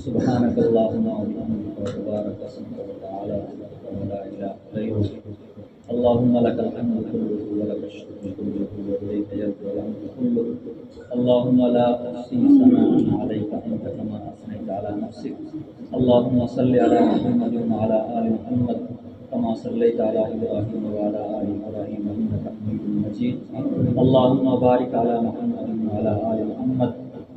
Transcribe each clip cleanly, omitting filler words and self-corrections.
سبحانك اللهم وبحمدك وتبارك اسمك وتعالى جدك ولا اله غيرك. اللهم لك الحمد كله ولك الشكر كله واليك يرجع الامر كله. اللهم لا احصي ثناء عليك انت كما اثنيت على نفسك. اللهم صل على محمد وعلى ال محمد كما صليت على ابراهيم وعلى ال ابراهيم انك حميد مجيد. اللهم بارك على محمد وعلى ال محمد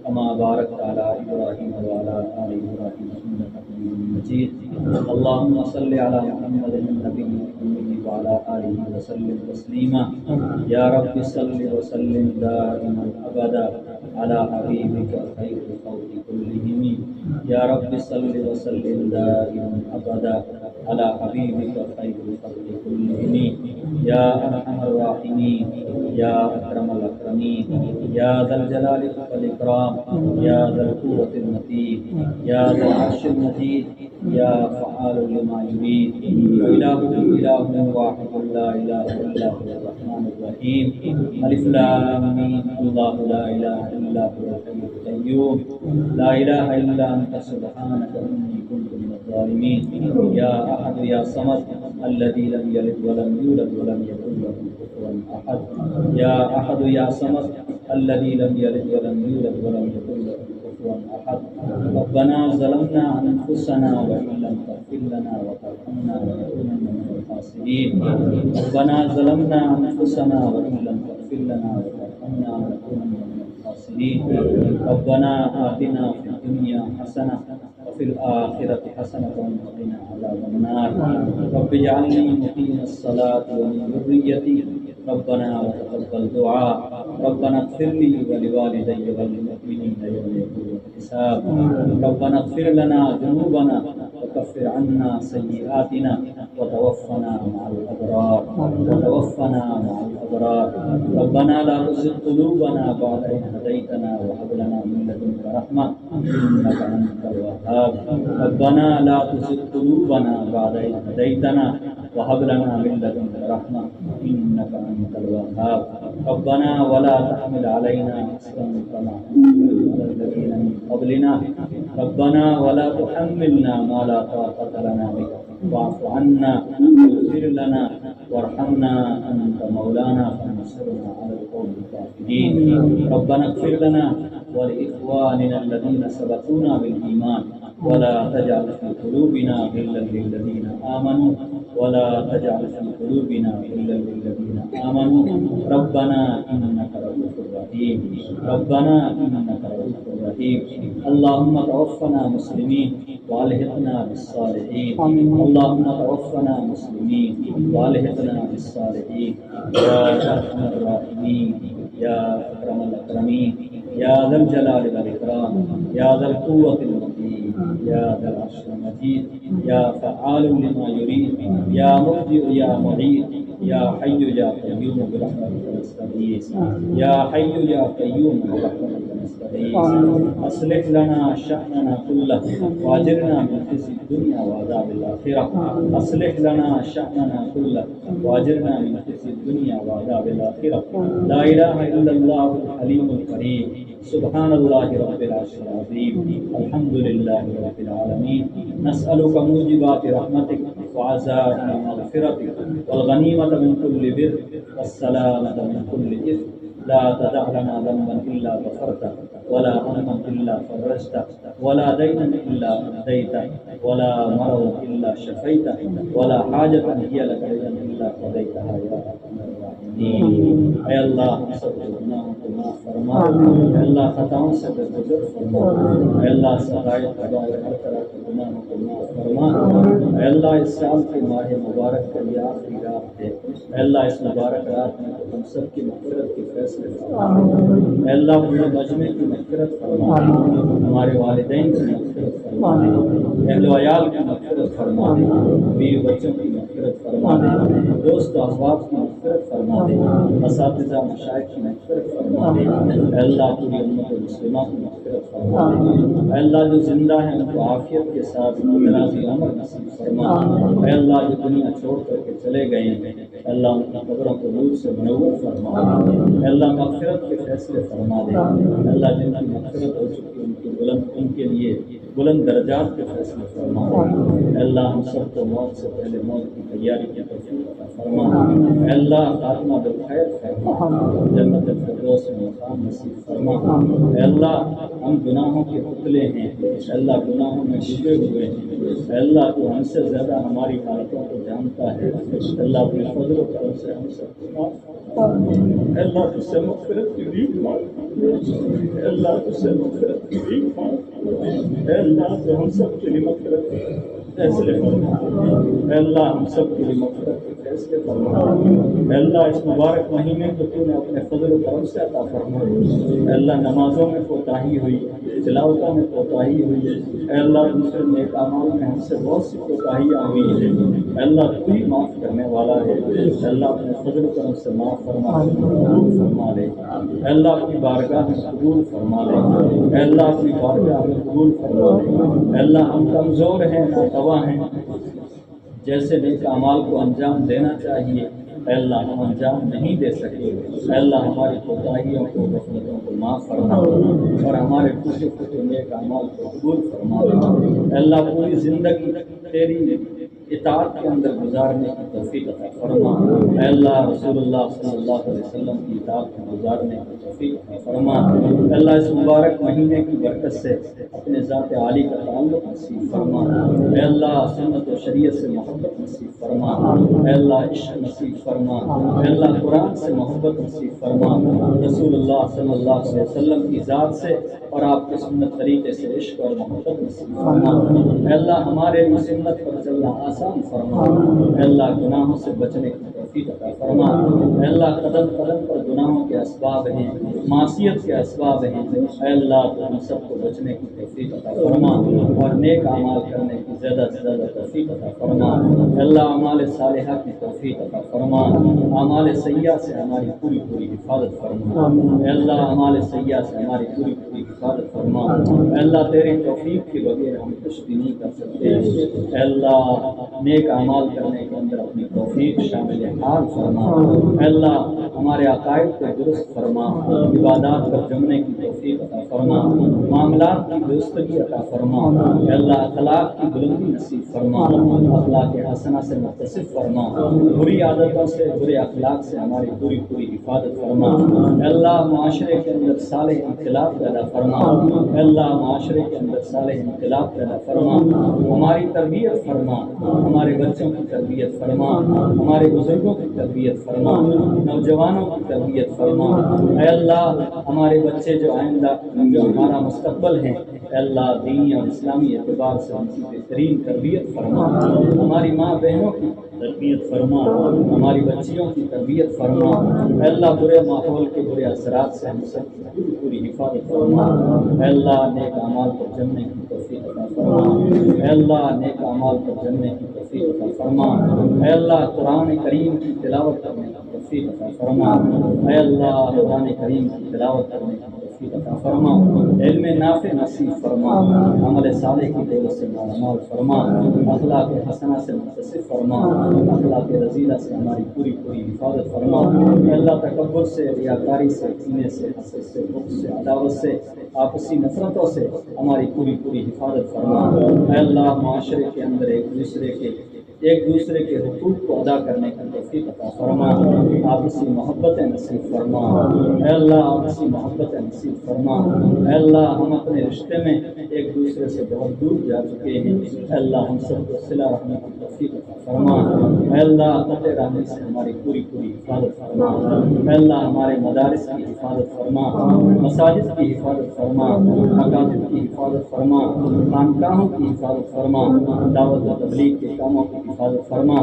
كما باركت على ابراهيم وعلى ال ابراهيم انك حميد مجيد. اللهم صل على محمد النبي الامي وعلى اله وسلم تسليما. يا رب صل وسلم دائما ابدا على حبيبك خير الخلق كلهم. يا رب صل وسلم دائما ابدا على حبيبك خير الخلق كلهم. يا ارحم الراحمين يا اكرم الاكرمين يا ذا الجلال والاكرام يا ذا القوة المتين يا ذا العرش المجيد يا فعال لما يريد. إلهكم إله واحد لا إله إلا هو الرحمن الرحيم. ألف لام ميم الله لا إله إلا هو الحي القيوم لا إله إلا أنت سبحانك إني كنت من الظالمين. يا أحد يا صمد الذي لم يلد ولم يولد ولم يكن له كفوا أحد. يا أحد يا صمد الذي لم يلد ولم يولد ولم يكن له كفوا أحد. ربنا ظلمنا أنفسنا وإن لم تغفر لنا وترحمنا لنكونن من الخاسرين. ربنا ظلمنا أنفسنا وإن لم تغفر لنا وترحمنا لنكونن من الخاسرين. ربنا آتنا في الدنيا حسنة وفي الآخرة حسنة وقنا عذاب النار. رب اجعلني مقيم الصلاة ومن ذريتي ربنا وتقبل دعاء. ربنا اغفر لي ولوالدي وللمؤمنين يوم يقوم الحساب. ربنا اغفر لنا ذنوبنا وكفر عنا سيئاتنا وتوفنا مع الأبرار وتوفنا مع الأبرار. ربنا لا تزغ قلوبنا بعد إذ هديتنا وهب لنا من لدنك رحمة إنك أنت الوهاب. ربنا لا تزغ قلوبنا بعد إذ هديتنا وهب لنا من لدنك رحمة إنك أنت الوهاب. ربنا ولا تحمل علينا إصرا كما حملت على الذين من قبلنا. ربنا ولا تحملنا ما لا طاقة لنا به واعف عنا واغفر لنا وارحمنا أنت مولانا فانصرنا على القوم الكافرين. ربنا اغفر لنا ولإخواننا الذين سبقونا بالإيمان ولا تجعل في قلوبنا غلا للذين آمنوا ولا تجعل في قلوبنا غلا للذين آمنوا. ربنا إنك رؤوف رحيم. ربنا إنك رؤوف رحيم. اللهم توفنا مسلمين والحقنا بالصالحين. اللهم توفنا مسلمين والحقنا بالصالحين. يا أرحم الراحمين يا أكرم الأكرمين يا ذا الجلال والإكرام يا ذا القوة المتين يا ذا العرش المجيد يا فعال لما يريد يا مبدئ يا معيد يا حي يا قيوم برحمتك نستغيث. يا حي يا قيوم برحمتك نستغيث. أصلح لنا شأننا كله وأجرنا من خزي الدنيا وعذاب الآخرة. أصلح لنا شأننا كله وأجرنا من خزي الدنيا وعذاب الآخرة. لا إله إلا الله الحليم الكريم. سبحان الله رب العرش العظيم. الحمد لله رب العالمين. نسألك موجبات رحمتك وعزائم مغفرتك والغنيمة من كل بر والسلامة من كل إثم. لا تدع لنا ذنبا إلا غفرته ولا هما إلا فرجته ولا دينا إلا أديته ولا مرضا إلا شفيته ولا حاجة هي لك إلا قضيتها يا أرحم الراحمين. اے اللہ ہم سب کے گناہوں کو معاف فرما. اے اللہ خطاؤں سے درگزر فرما. اے اللہ سرائے قبائل ہر طرح کے گناہوں کو معاف فرما. اے اللہ اس سال کے ماہ مبارک کا یہ آخری رات ہے. اے اللہ اس مبارک رات میں ہم سب کی مغفرت کے فیصلے فرما. اے اللہ ہمیں مجمع کی مغفرت فرما. ہمارے والدین کی مغفرت فرما. اہل و عیال کی مغفرت فرما. بیوی بچوں کی مغفرت فرما. دوست و احباب کی مغفرت فرما دے. اساتذہ مشائخ کی مغفرت فرما دے. اے اللہ پوری امت مسلمہ کی مغفرت فرما دے. اے اللہ جو زندہ ہیں ان کو عافیت کے ساتھ دراز عمر نصیب فرما. اے اللہ جو دنیا چھوڑ کر کے چلے گئے ہیں اے اللہ ان کی قبروں کو نور سے منور فرما دے. اے اللہ مغفرت کے فیصلے فرما دے. اے اللہ جن کی مغفرت ہو چکی ان کی بلند ان کے لیے بلند درجات کے فیصلے فرما۔ اے اللہ ہم سب کو موت سے پہلے موت کی تیاری کی توفیق عطا فرما۔ اے اللہ خاتمہ بالخیر فرما، جنت الفردوس میں مقام نصیب فرما۔ اے اللہ ہم گناہوں کے پتلے ہیں، اے اللہ گناہوں میں ڈوبے ہوئے ہیں، اے اللہ تو ہم سے زیادہ ہماری حالتوں کو جانتا ہے، اے اللہ اپنے فضل و کرم سے ہم سب کو معاف فرما۔ اے اللہ تجھ سے مغفرت کی بھیک مانگتے ہیں، اے اللہ تجھ سے مغفرت کی بھیک مانگتے ہیں، اے اللہ تو ہم سب کے لیے مغفرت کے فیصلے فرما۔ اے اللہ ہم سب کے لیے مغفرت کے فیصلے فرما۔ اے اللہ اس مبارک مہینے کو تو نے اپنے فضل و کرم سے عطا فرما۔ اے اللہ نمازوں میں کوتاہی ہوئی، تلاوتوں میں کوتاہی ہوئی، اے اللہ دوسرے نیک اعمال میں ہم سے بہت سی کوتاہیاں ہوئی ہیں، اے اللہ تو ہی معاف کرنے والا ہے، اے اللہ اپنے فضل و کرم سے معاف فرما، قبول فرما لے، اے اللہ اپنی بارگاہ میں قبول فرما لے، اے اللہ اپنی بارگاہ میں قبول فرما لے۔ اے اللہ ہم کمزور ہیں، ناتواں ہیں، جیسے نیک اعمال کو انجام دینا چاہیے اے اللہ ہم انجام نہیں دے سکے، اے اللہ ہماری کوتاہیوں کو غفلتوں کو معاف فرما اور ہمارے ٹوٹے پھوٹے نیک اعمال کو قبول فرما اے اللہ پوری زندگی تیری اطاعت کے اندر گزارنے کی توفیق عطا فرما۔ اے اللہ رسول اللہ صلی اللہ علیہ وسلم کی اطاعت میں گزارنے کی توفیق عطا فرما۔ اے اللہ اس مبارک مہینے کی برکت سے اپنے ذات عالی کا تعلق نصیب فرما۔ اے اللہ سنت و شریعت سے محبت نصیب فرما۔ اے اللہ عشق نصیب فرما۔ اے اللہ قرآن سے محبت نصیب فرما، رسول اللہ صلی اللہ علیہ وسلم کی ذات سے اور آپ کے سنت طریقے سے عشق اور محبت نصیب فرما۔ اے اللہ ہمارے لیے سنت پر چلنا آسان فرما۔ اے اللہ گناہوں سے بچنے کی توفیق عطا فرما۔ اے اللہ قدم قدم پر گناہوں کے اسباب ہیں، معصیت کے اسباب ہیں، اے اللہ تو ہم سب کو بچنے کی توفیق عطا فرما اور نیک اعمال کرنے کی زیادہ سے زیادہ توفیق عطا فرما۔ اے اللہ اعمال صالحہ کی توفیق عطا فرما، اعمال سیئہ سے ہماری پوری پوری حفاظت فرما۔ اے اللہ اعمال سیئہ سے ہماری پوری پوری حفاظت فرما۔ اے اللہ تیرے توفیق کے بغیر ہم کچھ بھی نہیں کر سکتے، اے اللہ نیک اعمال کرنے کے اندر اپنی توفیق شامل حال فرما۔ اے اللہ ہمارے عقائد کو درست فرما، عبادات پر جمنے کی توفیق عطا فرما، معاملات کی درستگی عطا فرما۔ اے اللہ اخلاق کی بلندی نصیب فرما، اخلاق حسنہ سے متصف فرما، بری عادتوں سے برے اخلاق سے ہماری پوری پوری حفاظت فرما۔ اے اللہ معاشرے کے اندر صالح انقلاب پیدا فرما۔ اے اللہ معاشرے کے اندر صالح انقلاب پیدا فرما، ہماری تربیت فرما، ہمارے بچوں کی تربیت فرما، ہمارے بزرگوں کی تربیت فرما، نوجوانوں کی تربیت فرما۔ اے اللہ ہمارے بچے جو آئندہ جو ہمارا مستقبل ہیں، اے اللہ دینی اور اسلامی اعتبار سے ان کی بہترین تربیت فرما، ہماری ماں بہنوں کی تربیت فرما، ہماری بچیوں کی تربیت فرما۔ اے اللہ برے ماحول کے برے اثرات سے ہم سب کی پوری پوری حفاظت فرما۔ اے اللہ نیک اعمال پر جمنے کی توفیق عطا فرما۔ اے اللہ نیک اعمال پر جمنے کی توفیق عطا فرما۔ اے اللہ قرآن کریم کی تلاوت کرنے کی توفیق عطا فرما۔ اے اللہ قرآن کریم کی تلاوت کرنے کی توفیق عطا فرما، علم نافع نصیب فرما، عمل صالح کی دولت سے مالامال فرما، اخلاق حسنہ سے متصف فرما، اخلاق رذیلہ سے ہماری پوری پوری حفاظت فرما۔ اے اللہ تکبر سے، ریاکاری سے، کینے سے، حسد سے، بغض سے، عداوت سے، آپسی نفرتوں سے ہماری پوری پوری حفاظت فرما۔ اے اللہ معاشرے کے اندر ایک دوسرے کے حقوق کو ادا کرنے کی توفیق عطا فرما، آپسی محبتیں نصیب فرما۔ اے اللہ آپسی محبتیں نصیب فرما۔ اے اللہ ہم اپنے رشتے میں ایک دوسرے سے بہت دور جا چکے ہیں، اے اللہ ہم سب کو صلہ رحمی کی توفیق عطا فرما۔ اے اللہ قطع رحمی سے ہماری پوری پوری حفاظت فرما۔ اے اللہ ہمارے مدارس کی حفاظت فرما، مساجد کی حفاظت فرما، مکاتب کی حفاظت فرما، خانقاہوں کی حفاظت فرما، دعوت و تبلیغ کے کاموں کی حفاظت فرما۔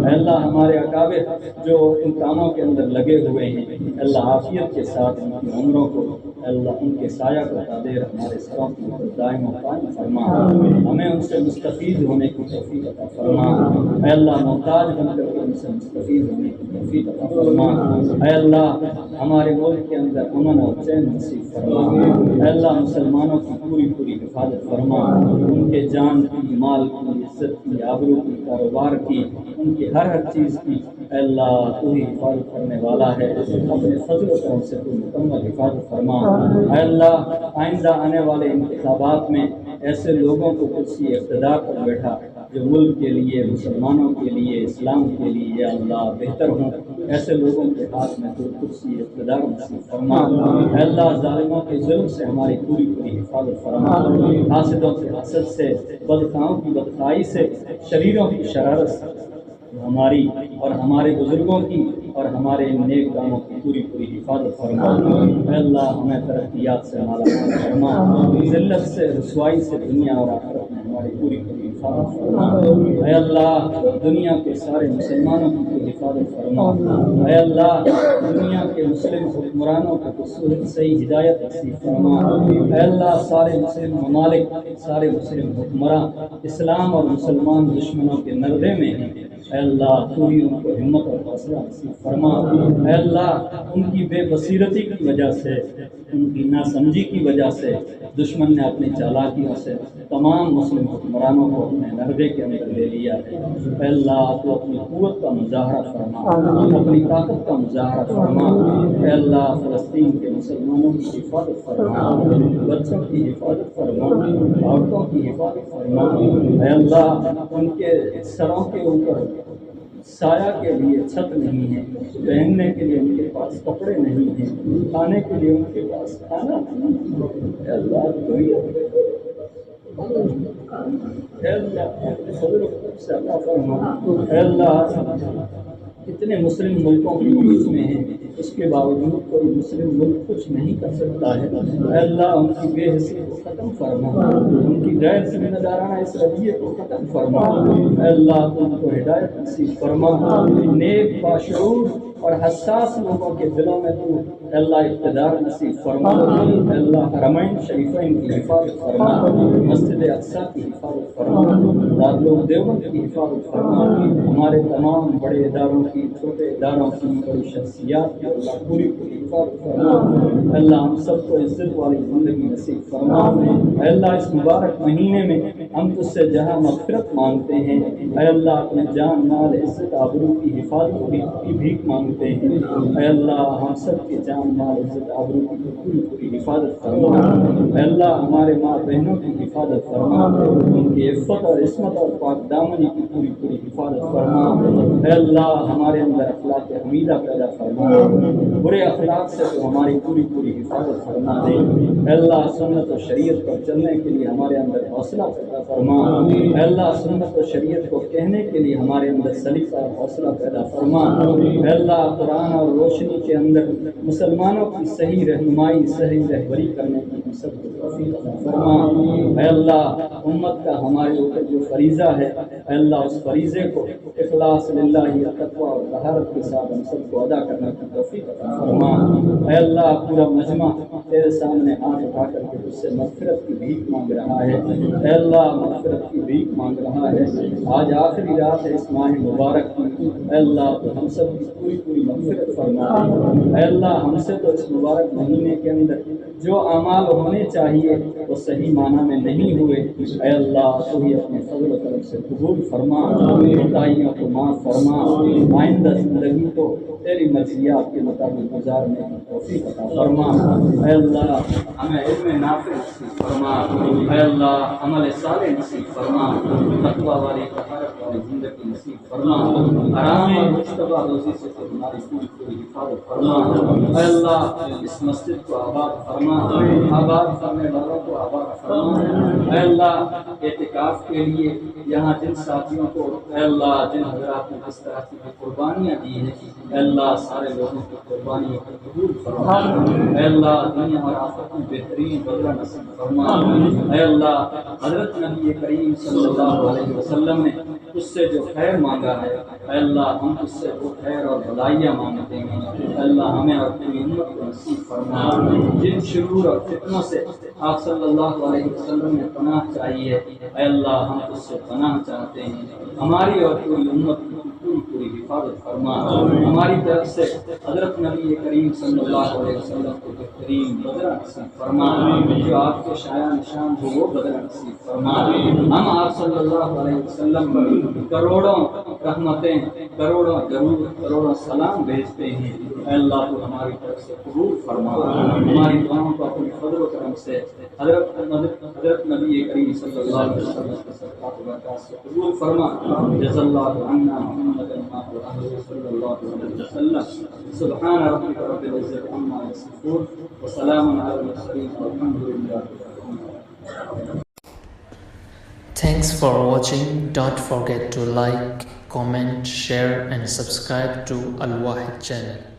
اے اللہ ہمارے اکابر جو ان کاموں کے اندر لگے ہوئے ہیں، اے اللہ عافیت کے ساتھ ان کی عمروں کو، اے اللہ ان کے سایہ کو قادر ہمارے سروں کی اوپر دائم و قائم فرما، ہمیں ان سے مستفید ہونے کی توفیق عطا فرما۔ اے اللہ محتاج بن کر کے ان سے مستفید ہونے کی توفیق عطا فرما۔ اے اللہ ہمارے ملک کے اندر امن اور چین نصیب فرما۔ اے اللہ مسلمانوں کی پوری پوری حفاظت فرما، ان کے جان کی، مال کی، عزت کی، آبرو کی، کاروبار کی، ان کی ہر چیز کی اے اللہ تو ہی حفاظت کرنے والا ہے، اپنے فضل و کرم سے تو مکمل حفاظت فرما۔ اے اللہ آئندہ آنے والے انتخابات میں ایسے لوگوں کو کرسی اقتدار پر بیٹھا جو ملک کے لیے، مسلمانوں کے لیے، اسلام کے لیے یا اللہ بہتر ہوں، ایسے لوگوں کے ہاتھ میں تو کرسی اقتدار نصیب فرما۔ اے اللہ ظالموں کے ظلم سے ہماری پوری حفاظت فرما، حاسدوں کے حسد سے، بدخواہوں کی بدخواہی سے، شریروں کی شرارت سے ہماری اور ہمارے بزرگوں کی اور ہمارے نیک کاموں کی پوری حفاظت فرما۔ اے اللہ ہمیں ترقیات سے مالا مال فرما، ذلت سے، رسوائی سے دنیا اور آخرت میں ہماری پوری حفاظت فرما۔ اے اللہ دنیا کے سارے مسلمانوں کی حفاظت فرما۔ اے اللہ دنیا کے مسلم حکمرانوں کو صحیح ہدایت نصیب فرما۔ اے اللہ سارے مسلم ممالک، سارے مسلم حکمراں اسلام اور مسلمان دشمنوں کے نردے میں ہیں، اے اللہ پوری ان کو ہمت اور حوصلہ نصیب فرما۔ اے اللہ ان کی بے بصیرتی کی وجہ سے، ان کی ناسمجھی کی وجہ سے دشمن نے اپنی چالاکیوں سے تمام مسلم حکمرانوں کو اپنے نردے کے اندر لے لیا ہے۔ اے اللہ تو اپنی قوت کا مظاہرہ فرما، اپنی طاقت کا مظاہرہ فرما۔ اے اللہ فلسطین کے مسلمانوں کی حفاظت فرما، بچوں کی حفاظت فرما، عورتوں کی حفاظت فرما۔ اے اللہ ان کے سروں کے اوپر سایہ کے لیے چھت نہیں ہے، پہننے کے لیے ان کے پاس کپڑے نہیں ہیں، کھانے کے لیے ان کے پاس کھانا نہیں ہے۔ اے اللہ اے اللہ فضل و کرم سے عطا فرما۔ اے اللہ اتنے مسلم ملکوں کے بیچ میں ہیں، اس کے باوجود کوئی مسلم ملک کچھ نہیں کر سکتا ہے۔ اے اللہ ان کی بے حسی کو ختم فرما، ان کی غیر ذمہ دارانہ اس رویے کو ختم فرما۔ اے اللہ تم کو ہدایت نصیب فرما، نیک باشعور اور حساس لوگوں کے دلوں میں تو اے اللہ اقتدار نصیب فرما۔ اے اللہ حرمین شریفین کی حفاظت فرما، مسجد اقصیٰ کی حفاظت فرما، دارالعلوم دیوبند کی حفاظت فرما، ہمارے تمام بڑے اداروں کی، چھوٹے اداروں کی، بڑی شخصیات کی اللہ پوری حفاظت فرما۔ اے اللہ ہم سب کو عزت والی زندگی نصیب فرما۔ اے اللہ اس مبارک مہینے میں ہم تجھ سے جہاں مغفرت مانگتے ہیں، اے اللہ اپنے جان مال عزت آبرو کی حفاظت کی بھیک مانگتے ہیں۔ اے اللہ ہم سب کی جان مال عزت آبرو کی پوری حفاظت فرما۔ اے اللہ ہمارے ماں بہنوں کی حفاظت فرما، ان کی عفت اور عصمت اور پاک دامنی کی پوری حفاظت فرما۔ اے اللہ ہمارے اندر اخلاق حمیدہ پیدا فرما، برے اخلاق سے تو ہماری پوری حفاظت فرما دے۔ اے اللہ سنت و شریعت پر چلنے کے لیے ہمارے اندر حوصلہ پیدا فرما۔ اے اللہ سنت و شریعت کو کہنے کے لیے ہمارے اندر سلیقہ اور حوصلہ پیدا فرما۔ اے اللہ قرآن اور روشنی کے اندر مسلمانوں کی صحیح رہنمائی، صحیح رہبری کرنے کی ہم سب کو توفیق عطا فرما۔ اے اللہ امت کا ہمارے اوپر جو فریضہ ہے، اے اللہ اس فریضے کو اخلاص للہ تقویٰ اور طہارت کے ساتھ ہم سب کو ادا کرنے کی توفیق عطا فرما۔ اے اللہ پورا مجمع تیرے سامنے ہاتھ اٹھا کر کے اس سے مغفرت کی بھیک مانگ رہا ہے۔ اے اللہ مغفرت کی بھیک مانگ رہا ہے۔ آج آخری رات ہے اس ماہ مبارک کی، اے اللہ تو ہم سب کی پوری مغفرت فرما دے۔ اے اللہ ہم سے تو اس مبارک مہینے کے اندر جو اعمال ہونے چاہیے وہ صحیح معنی میں نہیں ہوئے، اے اللہ تو ہی اپنے فضل و کرم سے قبول فرما، کوتاہیوں کو معاف فرما، آئندہ زندگی کو تیری مرضیات کے مطابق گزارنے کی توفیق عطا فرما۔ اے اللہ ہمیں علم نافع نصیب فرما، اے اللہ عمل صالح نصیب فرما، تقویٰ والی طہارت والی زندگی نصیب فرما، حرام اور مشتبہ روزی سے تو ہماری پوری حفاظت فرما۔ اے اللہ اس مسجد کو آباد فرما، آباد کرنے والوں کو آباد فرما۔ اے اللہ اعتکاف کے لیے یہاں جن ساتھیوں کو اے اللہ جن حضرات نے اس طرح کی قربانیاں دی ہیں، اے اللہ سارے لوگوں کی قربانیوں کو قبول فرما۔ اے اللہ دنیا اور آخرت میں بہترین بدلہ نصیب فرما۔ اے اللہ حضرت نبی کریم صلی اللہ علیہ وسلم نے اس سے جو خیر مانگا ہے، اے اللہ ہم اس سے وہ خیر اور بھلائیاں مانگتے ہیں۔ اے اللہ ہمیں اور پوری امت کو نصیب فرما۔ جن شرور اور فتنوں سے آپ صلی اللہ علیہ وسلم نے پناہ چاہیے، اے اللہ ہم اس سے پناہ چاہتے ہیں۔ ہماری اور پوری امت کی پوری حفاظت فرما۔ ہماری طرف سے حضرت نبی کریم صلی اللہ علیہ وسلم کو بہترین بدلہ نصیب فرما، جو آپ کے شایع نشان ہو وہ بدلہ نصیب فرما۔ ہم آپ صلی اللہ علیہ وسلم پر کروڑوں رحمتیں کروڑوں درود کروڑوں سلام بھیجتے ہیں. اے اللہ تو ہماری طرف سے قبول فرما, ہماری دعاؤں کو اپنے فضل و کرم سے حضرت نبی کریم صلی اللہ علیہ وسلم کے صدقات و برکات سے قبول فرما. جزا اللہ عنا محمد صلی اللہ علیہ وسلم. سبحان ربک رب العزت عما یصفون وسلام علی المرسلین والحمد للہ. Thanks for watching. Don't forget to like, comment, share and subscribe to Al Wahid channel.